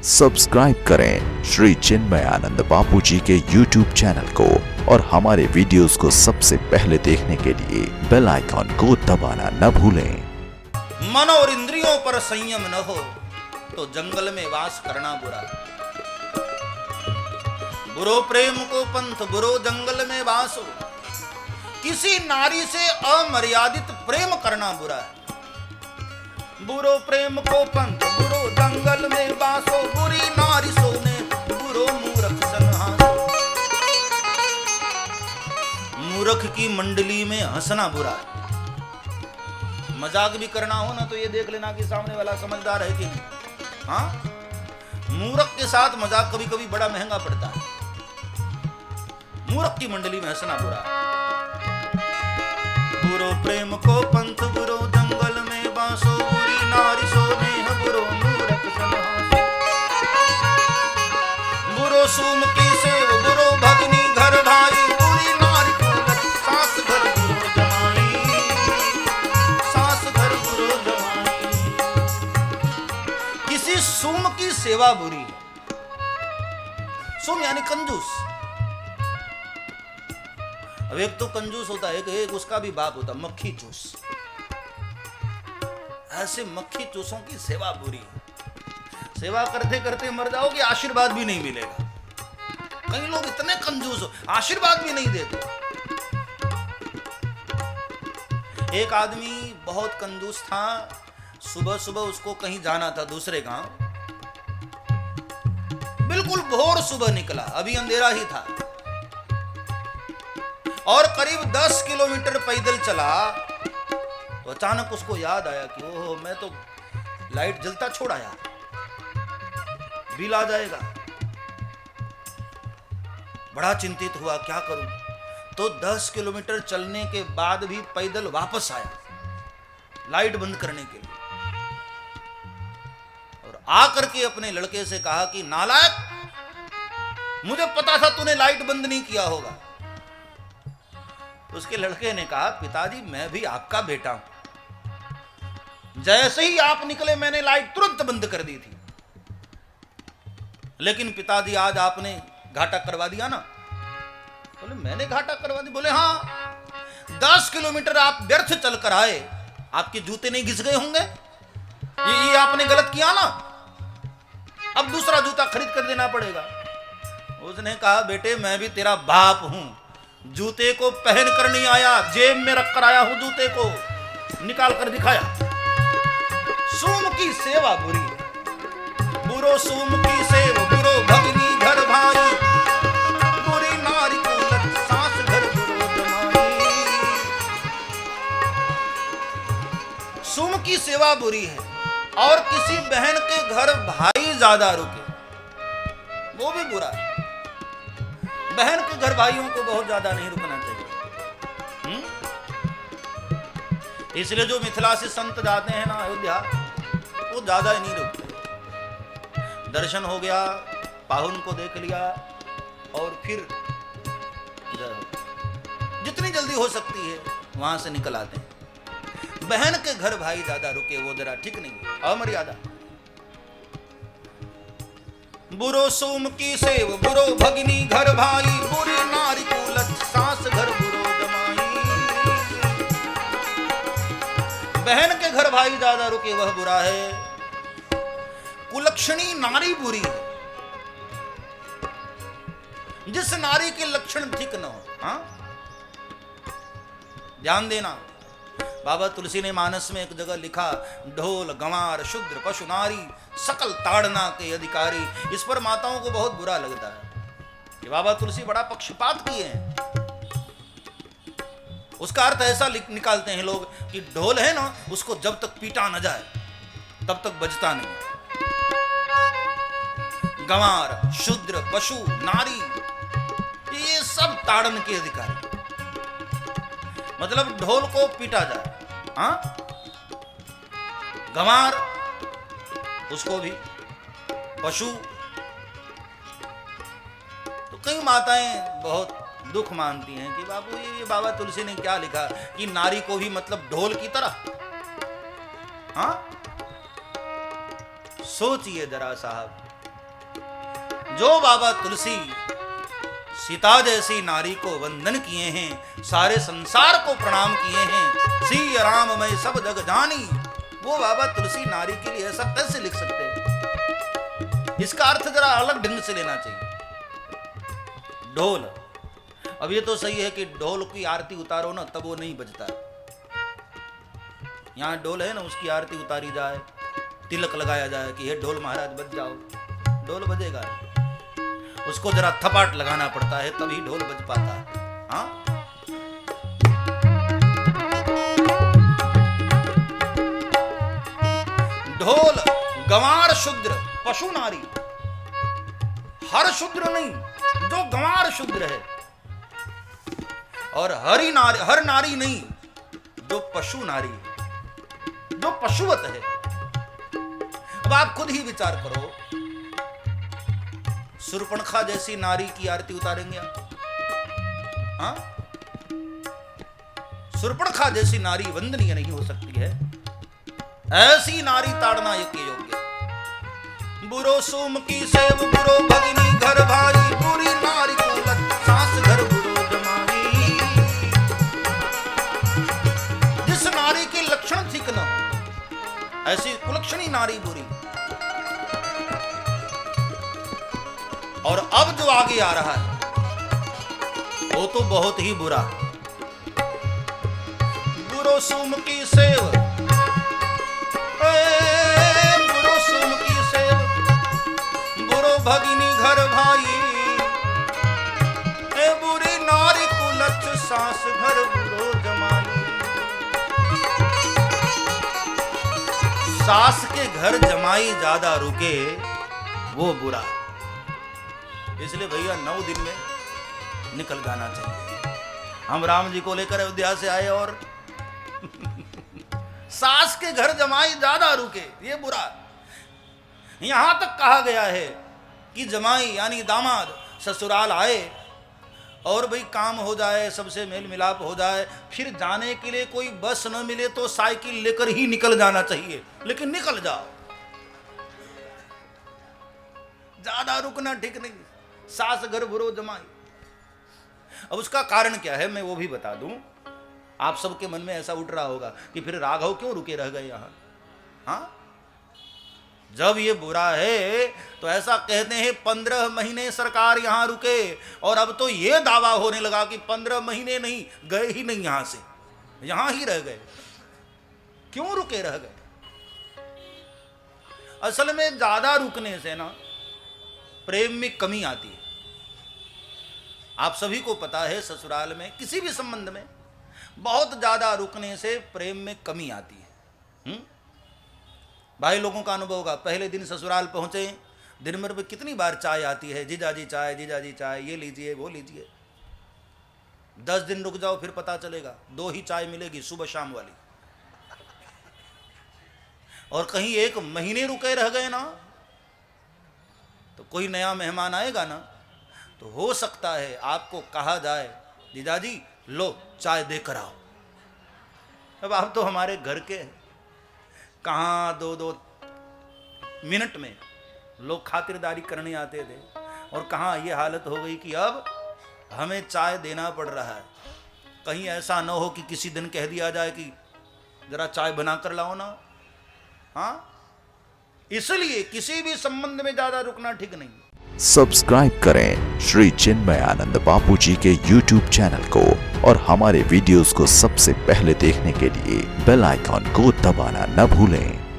Subscribe करें श्री चिन्मयानंद बापू जी के YouTube channel को और हमारे वीडियोस को सबसे पहले देखने के लिए बेल आइकॉन को दबाना न भूलें। मन और इंद्रियों पर संयम न हो तो जंगल में वास करना बुरा। बुरो प्रेम को पंथ बुरो जंगल में वास हो। किसी नारी से अमर्यादित प्रेम करना बुरा है। बुरो प्रेम को पंथ बुरो जंगल में वासो। बुरी नारी सोने बुरो मूर्ख सन्हासो। मूर्ख की मंडली में हंसना बुरा है। मजाक भी करना हो ना तो ये देख लेना कि सामने वाला समझदार है कि नहीं। हाँ, मूर्ख के साथ मजाक कभी कभी बड़ा महंगा पड़ता है। मूर्ख की मंडली में हंसना बुरा है। बुरो प्रेम को पंथ बुरो जंगल में बासो। बुरी नारी सोने बुरो मूर्ख सन्हासो। बुरो सूम की सेव बुरो भगनी घर भाई। बुरी नारी को सास घर बुरो जमाई। सास घर बुरो जमाई। किसी सूम की सेवा बुरी है। सूम यानी कंजूस। अब एक तो कंजूस होता है, एक उसका भी बाप होता मक्खी चूस। ऐसे मक्खी चूसों की सेवा बुरी है। सेवा करते करते मर जाओगे, आशीर्वाद भी नहीं मिलेगा। कई लोग इतने कंजूस हो, आशीर्वाद भी नहीं देते। एक आदमी बहुत कंजूस था। सुबह सुबह उसको कहीं जाना था दूसरे गांव। बिल्कुल भोर सुबह निकला, अभी अंधेरा ही था और करीब 10 किलोमीटर पैदल चला तो अचानक उसको याद आया कि ओह, मैं तो लाइट जलता छोड़ आया, बिल आ जाएगा। बड़ा चिंतित हुआ, क्या करूं। तो 10 किलोमीटर चलने के बाद भी पैदल वापस आया लाइट बंद करने के लिए और आकर के अपने लड़के से कहा कि नालायक, मुझे पता था तूने लाइट बंद नहीं किया होगा। उसके लड़के ने कहा, पिताजी मैं भी आपका बेटा हूं। जैसे ही आप निकले मैंने लाइट तुरंत बंद कर दी थी। लेकिन पिताजी आज आपने घाटा करवा दिया ना। बोले मैंने घाटा करवा दी? बोले हाँ, 10 किलोमीटर आप व्यर्थ चलकर आए, आपके जूते नहीं घिस गए होंगे? ये आपने गलत किया ना, अब दूसरा जूता खरीद कर देना पड़ेगा। उसने कहा, बेटे मैं भी तेरा बाप हूं, जूते को पहन कर नहीं आया, जेब में रख कर आया हूं। जूते को निकाल कर दिखाया। सूम की सेवा बुरी। बुरो सूम की सेव बुरो भगनी घर भाई। बुरी नारी को लत सास घर बुरो जमाई। सूम की सेवा बुरी है। और किसी बहन के घर भाई ज्यादा रुके, वो भी बुरा है। बहन के घर भाइयों को बहुत ज्यादा नहीं रुकना चाहिए। इसलिए जो मिथिला से संत जाते हैं ना अयोध्या, वो ज्यादा ही नहीं रुकते। दर्शन हो गया, पाहुन को देख लिया और फिर जितनी जल्दी हो सकती है वहां से निकल आते हैं। बहन के घर भाई ज्यादा रुके, वो जरा ठीक नहीं, अमर्यादा। बुरो सोम की सेव बुरो भगनी घर भाई। बुरी नारी को लत सास घर बुरो जमाई। बहन के घर भाई ज्यादा रुके, वह बुरा है। कुलक्षणी नारी बुरी है। जिस नारी के लक्षण ठीक न हो। हाँ, ध्यान देना। बाबा तुलसी ने मानस में एक जगह लिखा, ढोल गंवार शूद्र पशु नारी सकल ताड़ना के अधिकारी। इस पर माताओं को बहुत बुरा लगता है कि बाबा तुलसी बड़ा पक्षपात किए हैं। उसका अर्थ ऐसा निकालते हैं लोग कि ढोल है ना, उसको जब तक पीटा न जाए तब तक बजता नहीं। गंवार शूद्र पशु नारी ये सब ताड़न के अधिकारी, मतलब ढोल को पीटा जाए। हाँ, गंवार उसको भी, पशु। तो कई माताएं बहुत दुख मानती हैं कि बाबू ये बाबा तुलसी ने क्या लिखा कि नारी को भी मतलब ढोल की तरह। हाँ, सोचिए जरा साहब, जो बाबा तुलसी सीता जैसी नारी को वंदन किए हैं, सारे संसार को प्रणाम किए हैं, सी राम मैं सब जग जानी, वो बाबा तुलसी नारी के लिए ऐसा कैसे लिख सकते हैं? इसका अर्थ जरा अलग ढंग से लेना चाहिए। ढोल, अब ये तो सही है कि ढोल की आरती उतारो ना तब वो नहीं बजता। यहाँ ढोल है ना, उसकी आरती उतारी जाए, तिलक लगाया जाए कि हे ढोल महाराज बज जाओ, ढोल बजेगा। उसको जरा थपाट लगाना पड़ता है तभी ढोल बज पाता है। हाँ, ढोल गंवार शूद्र पशु नारी, हर शूद्र नहीं, जो गंवार शूद्र है, और हर नारी नहीं, जो पशु नारी है, जो पशुवत है। अब आप खुद ही विचार करो, सुर्पणखा जैसी नारी की आरती उतारेंगे आप? हाँ, सुर्पणखा जैसी नारी वंदनीय नहीं हो सकती है। ऐसी नारी ताड़ना योग्य। बुरो सोम की सेव बुरो भगिनी घर भाई, बुरी नारी को लत सास घर बुरो जमाई। जिस नारी के लक्षण ठीक न हो, ऐसी कुलक्षणी नारी बुरी। और अब जो आगे आ रहा है वो तो बहुत ही बुरा। बुरो सुम की सेव, बुरो सुम की सेव बुरो भगिनी घर भाई, बुरी नारी कुलच सास घर बुरो जमाई। सास के घर जमाई ज्यादा रुके वो बुरा। इसलिए भैया 9 दिन में निकल जाना चाहिए। हम राम जी को लेकर अयोध्या से आए और सास के घर जमाई ज्यादा रुके, ये बुरा। यहां तक कहा गया है कि जमाई यानी दामाद ससुराल आए और भाई काम हो जाए, सबसे मेल मिलाप हो जाए, फिर जाने के लिए कोई बस न मिले तो साइकिल लेकर ही निकल जाना चाहिए, लेकिन निकल जाओ, ज्यादा रुकना ठीक नहीं। सास घर बुरो जमाई। अब उसका कारण क्या है मैं वो भी बता दूं। आप सबके मन में ऐसा उठ रहा होगा कि फिर राघव क्यों रुके रह गए यहां? हाँ, जब ये बुरा है तो ऐसा कहते हैं 15 महीने सरकार यहां रुके, और अब तो ये दावा होने लगा कि 15 महीने नहीं, गए ही नहीं यहां से, यहां ही रह गए। क्यों रुके रह गए? असल में ज्यादा रुकने से ना प्रेम में कमी आती है। आप सभी को पता है ससुराल में किसी भी संबंध में बहुत ज्यादा रुकने से प्रेम में कमी आती है। भाई लोगों का अनुभव होगा, पहले दिन ससुराल पहुंचे, दिन भर में कितनी बार चाय आती है, जीजाजी चाय, जीजाजी चाय, ये लीजिए वो लीजिए। 10 दिन रुक जाओ फिर पता चलेगा 2 ही चाय मिलेगी, सुबह शाम वाली। और कहीं 1 महीने रुके रह गए ना तो कोई नया मेहमान आएगा ना तो हो सकता है आपको कहा जाए जीजाजी लो चाय देकर आओ। अब आप तो हमारे घर के हैं, कहाँ 2-2 मिनट में लोग खातिरदारी करने आते थे, और कहाँ ये हालत हो गई कि अब हमें चाय देना पड़ रहा है। कहीं ऐसा न हो कि किसी दिन कह दिया जाए कि जरा चाय बना कर लाओ ना। हाँ, इसलिए किसी भी संबंध में ज्यादा रुकना ठीक नहीं। सब्सक्राइब करें श्री चिन्मयानंद बापू जी के YouTube चैनल को, और हमारे वीडियोस को सबसे पहले देखने के लिए बेल आइकॉन को दबाना न भूलें।